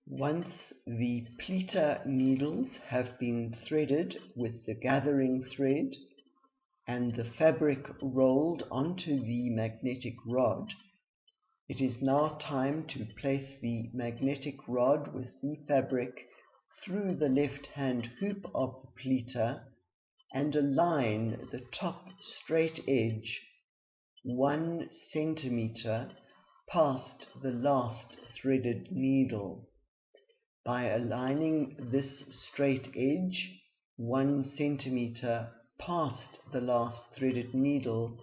Once the pleater needles have been threaded with the gathering thread and the fabric rolled onto the magnetic rod, it is now time to place the magnetic rod with the fabric through the left-hand hoop of the pleater and align the top straight edge 1 centimeter past the last threaded needle. By aligning this straight edge 1 centimeter past the last threaded needle,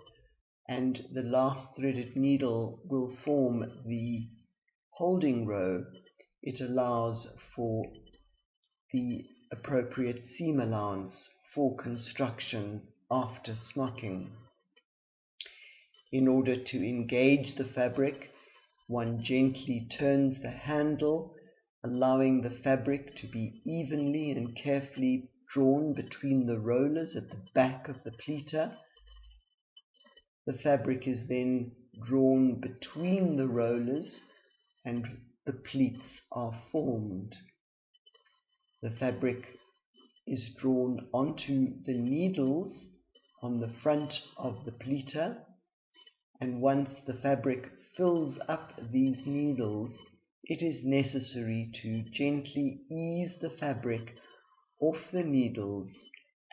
and the last threaded needle will form the holding row, it allows for the appropriate seam allowance for construction after smocking. In order to engage the fabric, one gently turns the handle, allowing the fabric to be evenly and carefully drawn between the rollers at the back of the pleater. The fabric is then drawn between the rollers and the pleats are formed. The fabric is drawn onto the needles on the front of the pleater, and once the fabric fills up these needles, it is necessary to gently ease the fabric off the needles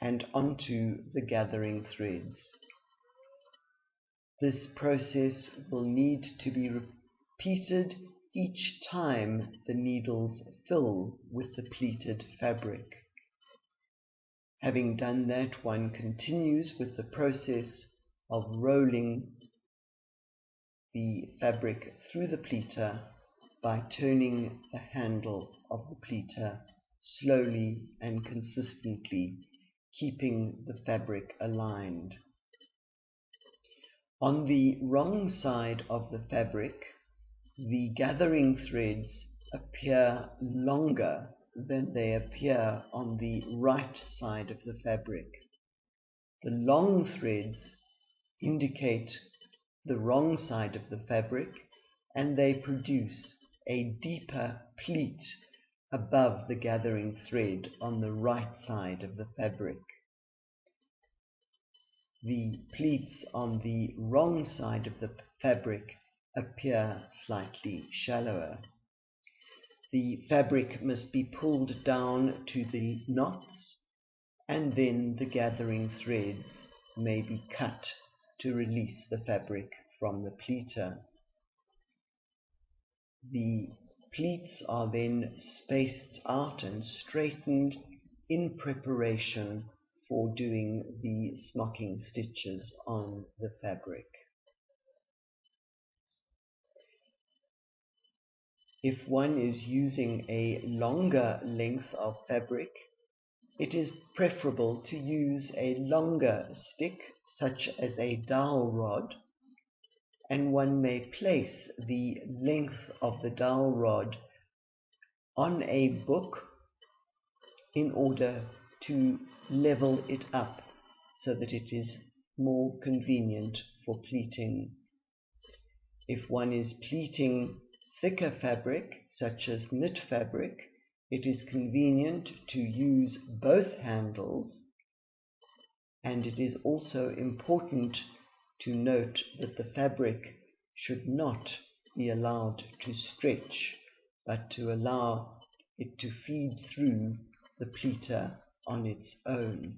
and onto the gathering threads. This process will need to be repeated each time the needles fill with the pleated fabric. Having done that, one continues with the process of rolling the fabric through the pleater by turning the handle of the pleater slowly and consistently, keeping the fabric aligned. On the wrong side of the fabric, the gathering threads appear longer than they appear on the right side of the fabric. The long threads indicate the wrong side of the fabric, and they produce a deeper pleat above the gathering thread on the right side of the fabric. The pleats on the wrong side of the fabric appear slightly shallower. The fabric must be pulled down to the knots, and then the gathering threads may be cut to release the fabric from the pleater. The pleats are then spaced out and straightened in preparation for doing the smocking stitches on the fabric. If one is using a longer length of fabric, it is preferable to use a longer stick, such as a dowel rod, and one may place the length of the dowel rod on a book in order to level it up so that it is more convenient for pleating. If one is pleating thicker fabric, such as knit fabric, it is convenient to use both handles, and it is also important to note that the fabric should not be allowed to stretch, but to allow it to feed through the pleater on its own.